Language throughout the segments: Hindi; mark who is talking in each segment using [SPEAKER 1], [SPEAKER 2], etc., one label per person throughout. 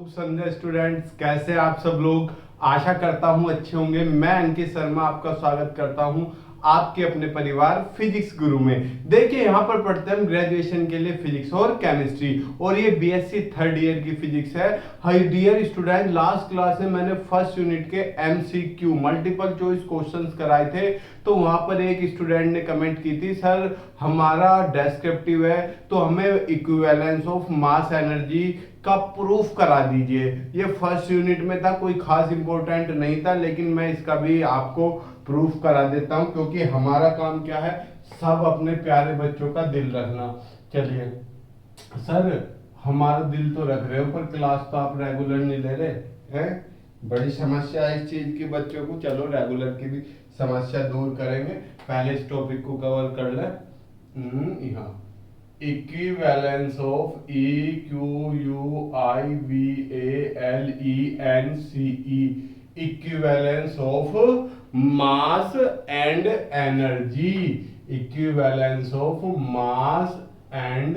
[SPEAKER 1] शुभ संध्या स्टूडेंट्स, कैसे आप सब लोग। आशा करता हूं अच्छे होंगे। मैं अंकित शर्मा आपका स्वागत करता हूं आपके अपने परिवार फिजिक्स गुरु में। देखिए यहाँ पर पढ़ते हैं हम ग्रेजुएशन के लिए फिजिक्स और केमिस्ट्री, और ये बीएससी थर्ड ईयर की फिजिक्स है। Hi dear student, last class में मैंने फर्स्ट यूनिट के एमसीक्यू मल्टीपल चॉइस क्वेश्चंस कराए थे। तो वहां पर एक स्टूडेंट ने कमेंट की थी, सर हमारा डेस्क्रिप्टिव है तो हमें इक्विवेलेंस ऑफ मास एनर्जी का प्रूफ करा दीजिए। ये फर्स्ट यूनिट में था, कोई खास इंपॉर्टेंट नहीं था, लेकिन मैं इसका भी आपको प्रूफ करा देता हूं क्योंकि हमारा काम क्या है, सब अपने प्यारे बच्चों का दिल रखना। चलिए सर, हमारा दिल तो रख रहे हो पर क्लास तो आप रेगुलर नहीं ले रहे हैं। बड़ी समस्या है इस चीज की बच्चों को। चलो रेगुलर की भी समस्या दूर करेंगे, पहले इस टॉपिक को कवर कर ले। यहाँ equivalence of E Q U I V A L E N C E, equivalence of mass and energy, equivalence of mass and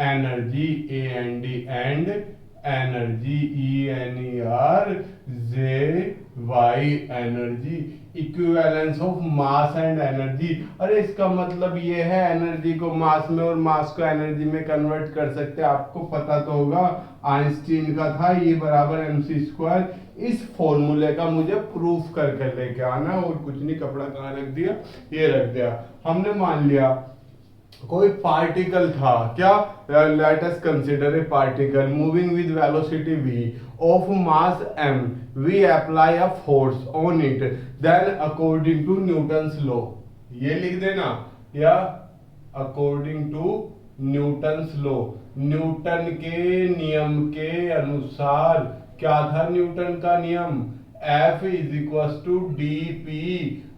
[SPEAKER 1] energy, A N D and energy, E N E R J Y energy, equivalence of mass and energy. अरे इसका मतलब ये है एनर्जी को मास में और मास को एनर्जी में कन्वर्ट कर सकते हैं। आपको पता तो होगा आइंस्टीन का था E बराबर mc²। इस फॉर्मूले का मुझे प्रूफ करके लेके आना, और कुछ नहीं। कपड़ा कहाँ रख दिया, ये रख दिया। हमने मान लिया कोई पार्टिकल था, क्या, let us consider a particle moving with velocity v of mass m, we apply a force on it, then according to Newton's law, ये लिख देना, या according to Newton's law, Newton के नियम के अनुसार। क्या था न्यूटन का नियम, F is equal to D P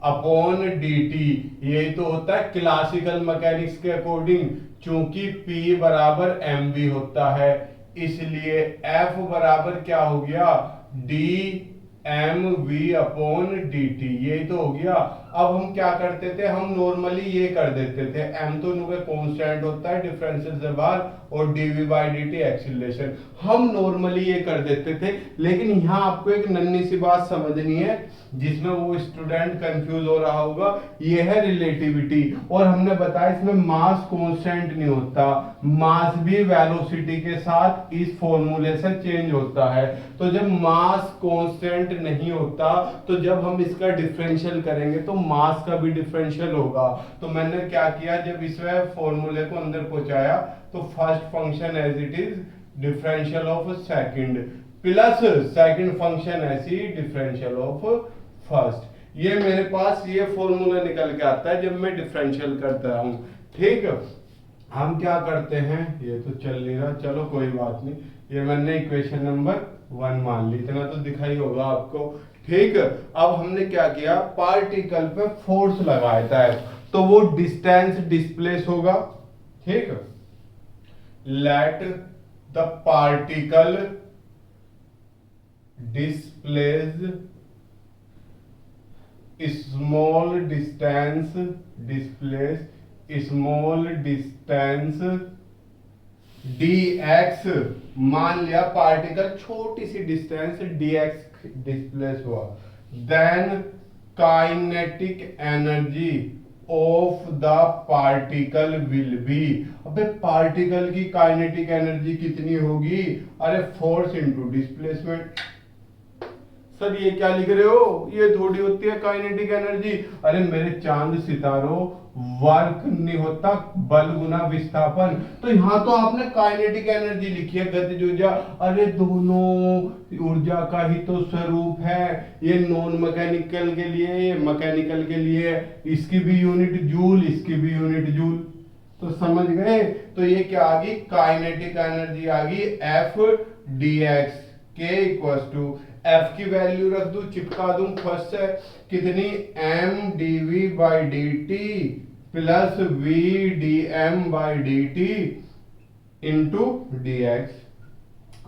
[SPEAKER 1] upon D T. यही तो होता है क्लासिकल मैकेनिक्स के अकॉर्डिंग, चूंकि P बराबर एम वी होता है, इसलिए F बराबर क्या हो गया, D M V upon D T. यही तो हो गया। अब हम क्या करते थे, हम नॉर्मली ये कर देते थे, m तो नुके कांस्टेंट होता है डिफरेंशियल से बाहर, और dv बाई dt एक्सीलरेशन, हम नॉर्मली ये कर देते थे। लेकिन यहाँ आपको एक नन्ही सी बात समझनी है जिसमें वो स्टूडेंट कंफ्यूज हो रहा होगा, ये है रिलेटिविटी। और हमने बताया इसमें मास कांस्टेंट नहीं होता, मास भी वेलोसिटी के साथ इस फॉर्मूले से चेंज होता है। तो जब मास कांस्टेंट नहीं होता तो जब हम इसका डिफरेंशियल करेंगे तो मास का भी डिफरेंशियल होगा। तो मैंने क्या किया, जब इस फॉर्मूले को अंदर पहुंचाया तो first function as it is differential of second plus second function ऐसी डिफरेंशियल ऑफ फर्स्ट। ये मेरे पास ये फॉर्मूला निकल के आता है जब मैं डिफरेंशियल करता हूं। ठीक, हम क्या करते हैं, ये तो चल नहीं रहा, चलो कोई बात नहीं, ये मैंने इक्वेशन नंबर 1 मान ली, इतना तो दिखाई होगा आपको। ठीक, अब हमने क्या किया, पार्टिकल पे फोर्स लगाया था तो वो डिस्टेंस डिस्प्लेस होगा। ठीक, let the particle displace small distance, displace small distance dx। मान लिया पार्टिकल छोटी सी डिस्टेंस dx डिस्प्लेस हुआ, then kinetic energy of the particle will be. अबे पार्टिकल की काइनेटिक एनर्जी कितनी होगी, अरे फोर्स इनटू डिस्प्लेसमेंट। सर ये क्या लिख रहे हो, ये थोड़ी होती है काइनेटिक एनर्जी। अरे मेरे चांद सितारों, वर्क नहीं होता बल गुना विस्थापन। तो यहाँ तो आपने काइनेटिक एनर्जी लिखी है, गतिज ऊर्जा। अरे दोनों ऊर्जा का ही तो स्वरूप है, ये नॉन मैकेनिकल के लिए, ये मैकेनिकल के लिए, इसकी भी यूनिट जूल, इसकी भी यूनिट जूल। तो समझ गए, तो ये क्या आ गई, काइनेटिक एनर्जी आ गई एफ डी एक्स के इक्वल टू, एफ की वैल्यू रख दूं, चिपका दूं फर्स्ट से, कितनी, M D V by D T plus V D M by D T into D X.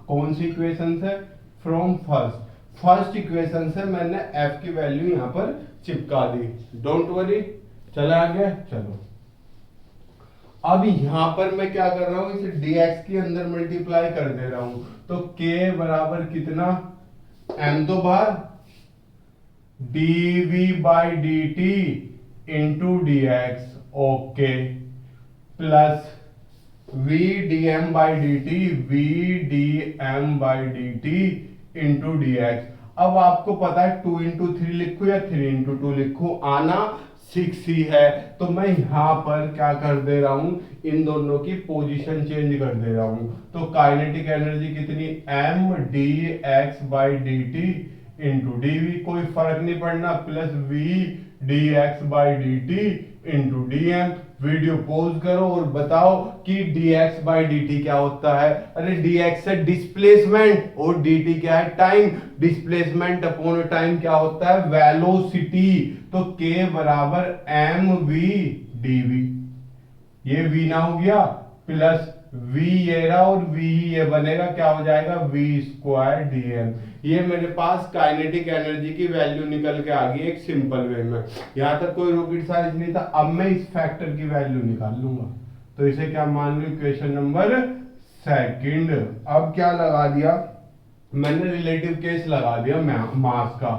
[SPEAKER 1] कौन सी इक्वेशन से, फ्रॉम फर्स्ट इक्वेशन से मैंने एफ की वैल्यू यहां पर चिपका दी। डोंट वरी, चला आगे, चलो अब यहां पर मैं क्या कर रहा हूं, इसे dx के अंदर मल्टीप्लाई कर दे रहा हूं, तो k बराबर कितना, m तो बाहर, dv by dt into D x, okay, plus v dm by D T, v dm by D T into D x. अब आपको पता है 2 इंटू थ्री लिखूं या 3 इंटू टू लिखूं, आना 6 ही है। तो मैं यहां पर क्या कर दे रहा हूं, इन दोनों की पोजीशन चेंज कर दे रहा हूं। तो काइनेटिक एनर्जी कितनी, m D X by D T into D V, कोई फर्क नहीं पड़ना, plus v D X by D T into D M. Video pause करो और बताओ कि dx बाई dt क्या होता है। अरे dx है डिस्प्लेसमेंट और dt क्या है, टाइम। डिस्प्लेसमेंट अपॉन टाइम क्या होता है, वेलोसिटी। तो k बराबर mv dv, ये v ना हो गया, प्लस v ये रहा और v ये बनेगा, क्या हो जाएगा, v स्क्वायर dm। ये मेरे पास काइनेटिक एनर्जी की वैल्यू निकल के आ गई एक सिंपल वे में। यहां तक कोई रॉकेट साइंस नहीं था। अब मैं इस फैक्टर की वैल्यू निकाल लूंगा, तो इसे क्या मान लू, इक्वेशन नंबर सेकंड। अब क्या लगा दिया मैंने, रिलेटिव केस लगा दिया मास का।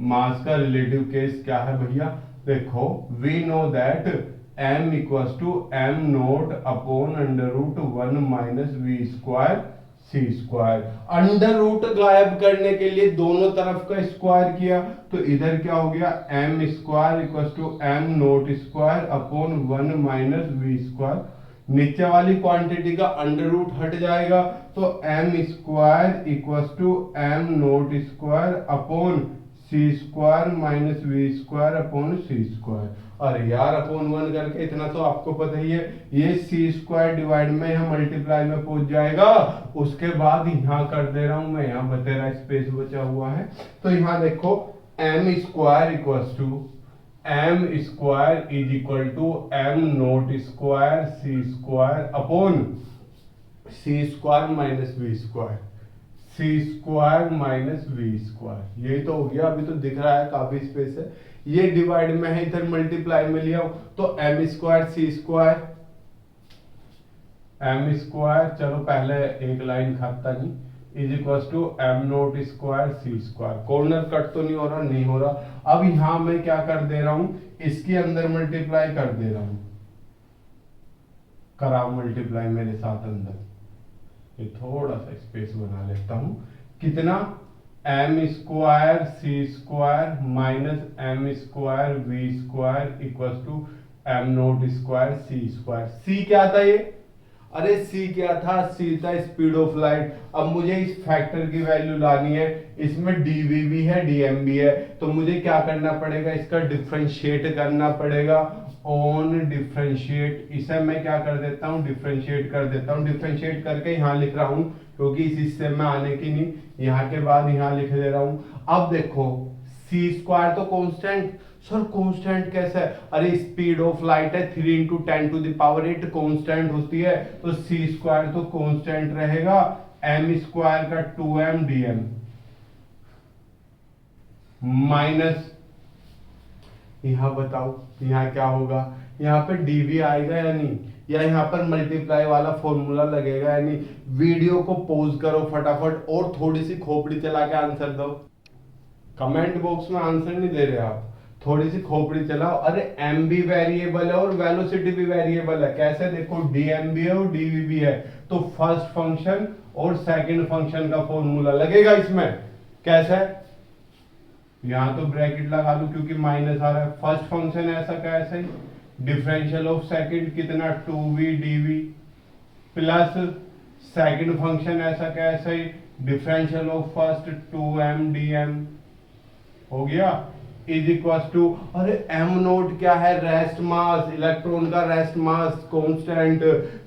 [SPEAKER 1] मास का रिलेटिव केस क्या है भैया, देखो we know that m equals to m nought upon under root 1 minus we square C square. Under root गायब करने के लिए दोनों तरफ का स्क्वायर किया, तो इधर क्या हो गया, m square equals to m note square upon 1 minus we square. नीचे वाली क्वांटिटी का अंडर रूट हट जाएगा, तो m square equals to m note square upon C square minus we square upon C square. अरे यार अपोन 1 करके इतना तो आपको पता ही है, ये सी स्क्वायर डिवाइड में यहाँ मल्टीप्लाई में पहुंच जाएगा। उसके बाद यहाँ कर दे रहा हूं मैं, यहाँ बतेरा स्पेस बचा हुआ है, तो यहाँ देखो m square equals to m square is equal to m note square C square upon C square minus we square, C square minus we square. यही तो हो गया, अभी तो दिख रहा है काफी स्पेस है। ये डिवाइड में है, इधर मल्टीप्लाई में लिया तो M square C square, M square, चलो पहले एक लाइन खाता नहीं, is equal to M naught square C square. Corner cut तो नहीं हो रहा, नहीं हो रहा। अब यहां मैं क्या कर दे रहा हूं, इसके अंदर मल्टीप्लाई कर दे रहा हूं, कराओ मल्टीप्लाई मेरे साथ अंदर। ये थोड़ा सा स्पेस बना लेता हूं, कितना, M square C square minus M square V square equal to M naught square C square. C क्या था ये, अरे सी क्या था, सी था स्पीड ऑफ लाइट। अब मुझे इस फैक्टर की वैल्यू लानी है, इसमें डीवी भी है डीएम भी है, तो मुझे क्या करना पड़ेगा, इसका डिफरेंशिएट करना पड़ेगा। ऑन डिफरेंशिएट, इसे मैं क्या कर देता हूँ, डिफरेंशिएट कर देता हूँ। डिफरेंशिएट करके यहाँ लिख रहा हूँ, क्योंकि इस हिस्से में आने की नहीं, यहाँ के बाद यहाँ लिख दे रहा हूँ। अब देखो सी स्क्वायर तो कांस्टेंट, सर कांस्टेंट कैसे है, अरे स्पीड ऑफ लाइट है 3 into 10 to the power 8 constant होती है, तो सी स्क्वायर तो कांस्टेंट रहेगा। एम स्क्वायर का 2m dm माइनस, यहां बताओ यहां क्या होगा, यहाँ पे dv आएगा या नहीं, या यहाँ पर मल्टीप्लाई वाला फॉर्मूला लगेगा या नहीं। वीडियो को पॉज करो फटाफट और थोड़ी सी खोपड़ी चला के आंसर दो। कमेंट बॉक्स में आंसर नहीं दे रहे आप, थोड़ी सी खोपड़ी चलाओ। अरे m भी वेरिएबल है और वेलोसिटी भी वेरिएबल है, कैसे, देखो dm भी है और dv भी है, तो फर्स्ट फंक्शन और सेकंड फंक्शन का फॉर्मूला लगेगा इसमें। कैसे, यहां तो ब्रैकेट लगा लूं क्योंकि माइनस आ रहा है। फर्स्ट फंक्शन ऐसा कैसे, डिफरेंशियल ऑफ सेकंड कितना 2v dv, plus second function ऐसा कैसे, differential of first 2m dm हो गया, इज इक्वल टू, अरे एम नोट क्या है, रेस्ट मास, इलेक्ट्रॉन का रेस्ट मास कांस्टेंट,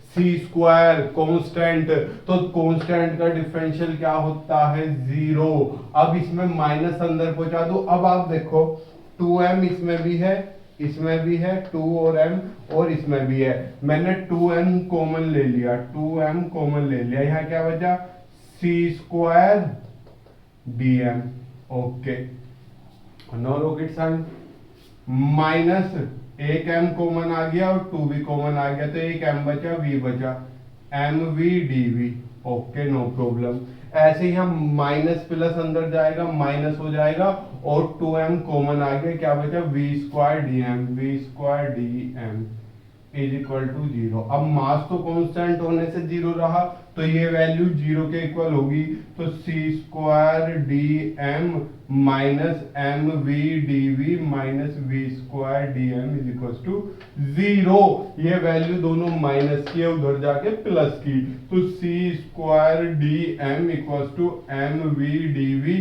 [SPEAKER 1] सी स्क्वायर कांस्टेंट, तो कांस्टेंट का डिफरेंशियल क्या होता है, 0। अब इसमें माइनस अंदर पहुंचा दो। अब आप देखो 2m इसमें भी है, इसमें भी है 2 और m, और इसमें भी है। मैंने 2m कॉमन ले लिया, 2m कॉमन ले लिया, यहाँ क्या बचा, c square dm, okay, no rocket science, minus एक m कॉमन आ गया और 2 भी कॉमन आ गया, तो एक m बचा, v बचा, mv dv। Okay, no problem. ऐसे ही हम माइनस प्लस अंदर जाएगा, माइनस हो जाएगा, और 2m कॉमन आ गया, क्या बचा, v square D M is equal to 0। अब मास तो कांस्टेंट होने से 0 रहा, तो ये वैल्यू 0 के इक्वल होगी, तो सी square D m minus m v d v minus we square D M is equal to 0। ये वैल्यू दोनों माइनस की है, उधर जाके प्लस की, तो सी square D m equal to m v d v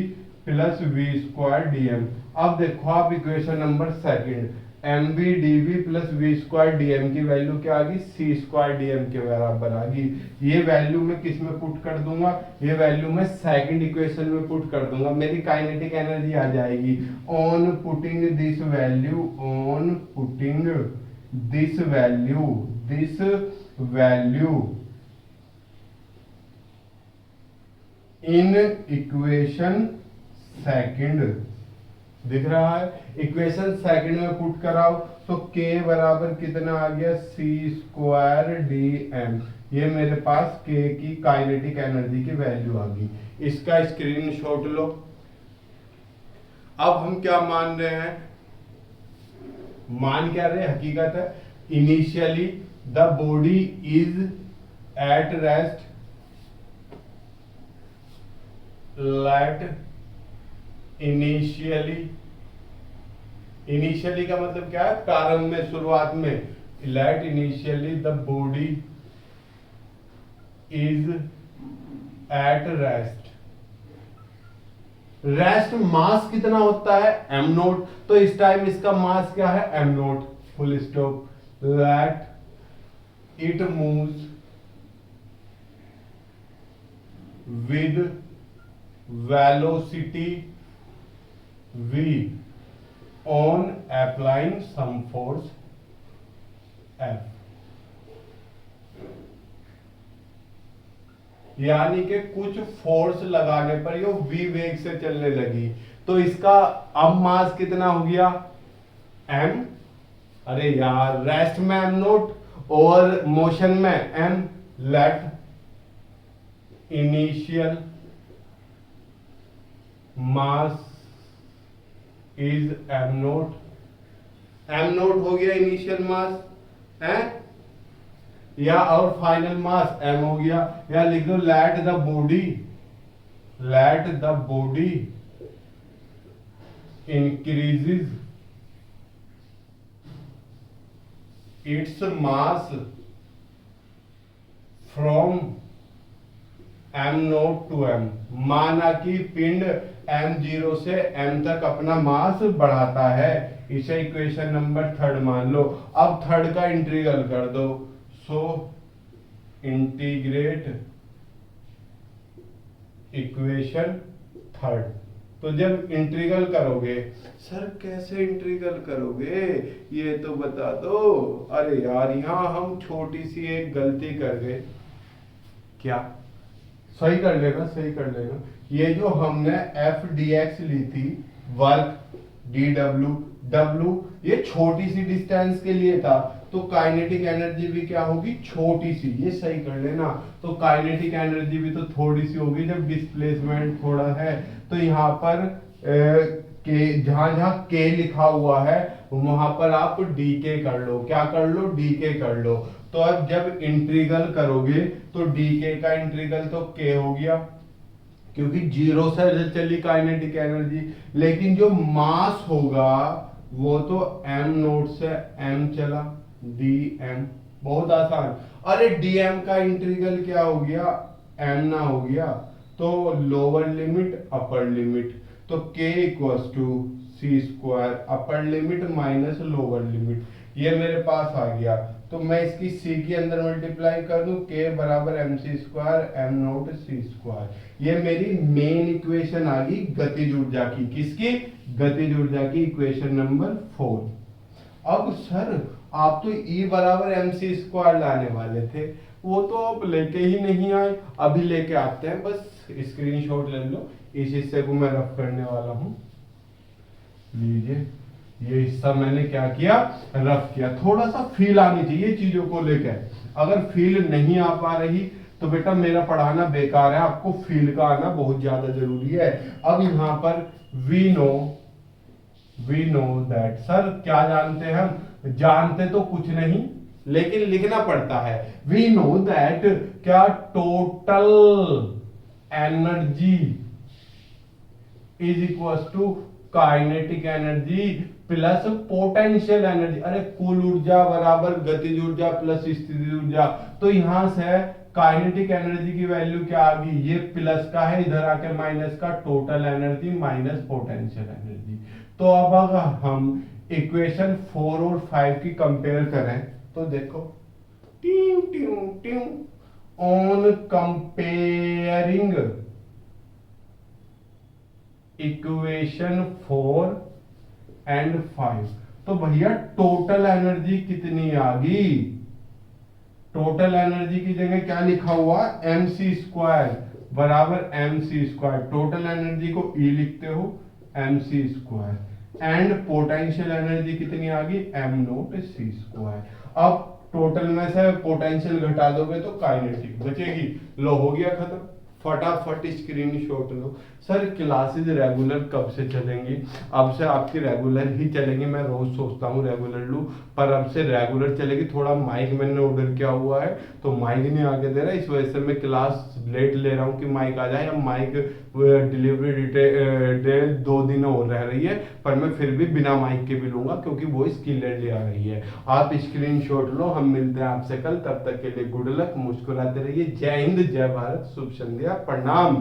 [SPEAKER 1] plus v square D m. अब देखो आप equation number second, m v d v plus v square D m की वैल्यू क्या आ गई, सी स्क्वायर डी एम के बराबर आ गई। ये वैल्यू मैं किस में पुट कर दूंगा, ये वैल्यू मैं सेकंड इक्वेशन में पुट कर दूंगा, मेरी काइनेटिक एनर्जी आ जाएगी। On putting this value in equation second, दिख रहा है, इक्वेशन सेकंड में पुट कराओ, तो k बराबर कितना आ गया, सी स्क्वायर डी एम। ये मेरे पास k की काइनेटिक एनर्जी की वैल्यू आ गई। इसका स्क्रीनशॉट लो। अब हम क्या मान रहे हैं, मान क्या रहे, हकीकत है, initially the body is at rest, let initially का मतलब क्या है, प्रारंभ में, शुरुआत में, let initially the body is at rest. Rest mass कितना होता है, एम नोट, तो इस टाइम इसका मास क्या है, M naught, full stop. Let it moves with velocity v on applying some force F। यानी कि कुछ फोर्स लगाने पर ये v वेग से चलने लगी, तो इसका अब मास कितना हो गया, m। अरे यार, रेस्ट में m नोट और मोशन में m। Let initial mass is M naught, M naught हो गया इनिशियल मास है, या और फाइनल मास एम हो गया, या लिख दो let the body increases its mass from M naught to M. माना कि पिंड m0 से m तक अपना मास बढ़ाता है, इसे इक्वेशन नंबर थर्ड मान लो। अब थर्ड का इंटीग्रल कर दो, सो इंटीग्रेट इक्वेशन थर्ड। तो जब इंटीग्रल करोगे, सर कैसे इंटीग्रल करोगे ये तो बता दो। अरे यार, यहां हम छोटी सी एक गलती कर गए, क्या, सही कर लेगा। ये जो हमने एफ डी एक्स ली थी, वर्क डी डब्ल्यू, ये छोटी सी डिस्टेंस के लिए था, तो काइनेटिक एनर्जी भी क्या होगी, छोटी सी, ये सही कर लेना। तो काइनेटिक एनर्जी भी तो थोड़ी सी होगी जब डिस्प्लेसमेंट थोड़ा है। तो यहाँ पर के जहां के लिखा हुआ है वहां पर आप डी के कर लो, क्या कर लो, डी के कर लो। तो अब जब इंटीग्रल करोगे तो डी के का इंटीग्रल तो के हो गया, क्योंकि 0 से चली काइनेटिक एनर्जी, लेकिन जो मास होगा वो तो m नोट से m चला, dm, बहुत आसान। अरे dm का इंटीग्रल क्या हो गया, m ना हो गया, तो लोअर लिमिट अपर लिमिट, तो k equals to C square upper limit minus lower limit, ये मेरे पास आ गया। तो मैं इसकी c के अंदर मल्टीप्लाई कर दूं, k बराबर m c square m naught c square. ये मेरी मेन इक्वेशन आ गई गतिज ऊर्जा की, किसकी, गतिज ऊर्जा की, इक्वेशन नंबर 4। अब सर आप तो E बराबर एम सी स्क्वायर लाने वाले थे, वो तो आप लेके ही नहीं आए। अभी लेके आते हैं, बस स्क्रीनशॉट ले लो, इस हिस्से को मैं रफ करने वाला हूं, लीजिए। ये हिस्सा मैंने क्या किया, रफ किया। थोड़ा सा फील आनी चाहिए चीजों को लेकर। अगर फील नहीं आ पा रही तो बेटा मेरा पढ़ाना बेकार है, आपको फील का आना बहुत ज्यादा जरूरी है। अब यहां पर वी नो दैट, सर क्या जानते हैं हम? जानते तो कुछ नहीं लेकिन लिखना पड़ता है। वी नो दैट क्या, total energy is equal to kinetic energy plus potential energy. अरे कुल ऊर्जा बराबर गतिज ऊर्जा प्लस स्थितिज ऊर्जा। तो यहां से काइनेटिक एनर्जी की वैल्यू क्या आ गई, ये प्लस का है, इधर आके माइनस का, total energy minus potential energy. तो अब अगर हम इक्वेशन 4 और 5 की कंपेयर करें तो देखो, ट्यू ट्यू ट्यू, ऑन कंपेयरिंग इक्वेशन 4 एंड 5, तो भैया टोटल एनर्जी कितनी आ गई? टोटल एनर्जी की जगह क्या लिखा हुआ, mc² बराबर mc²। टोटल एनर्जी को E लिखते हो, mc²। एंड पोटेंशियल एनर्जी कितनी आ गई, m0c²। अब टोटल में से पोटेंशियल घटा दोगे तो काइनेटिक बचेगी। लो हो गया खत्म। फटाफट स्क्रीनशॉट लो। सर क्लासेस रेगुलर कब से चलेंगी? अब से आपकी रेगुलर ही चलेंगी। मैं रोज सोचता हूँ रेगुलर लूँ, पर अब से रेगुलर चलेगी। थोड़ा माइक मैंने ऑर्डर किया हुआ है तो माइक नहीं आके दे रहा, इस वजह से मैं क्लास लेट ले रहा हूँ कि माइक आ जाए। अब माइक डिलीवरी डेट 2 दिन और रह रही है, पर मैं फिर भी बिना माइक के भी लूंगा क्योंकि वॉइस क्लियरली आ रही है। आप स्क्रीनशॉट लो। हम मिलते हैं आपसे कल, तब तक के लिए गुड लक, मुस्कुराते रहिए। जय हिंद, जय भारत, शुभ संध्या, प्रणाम।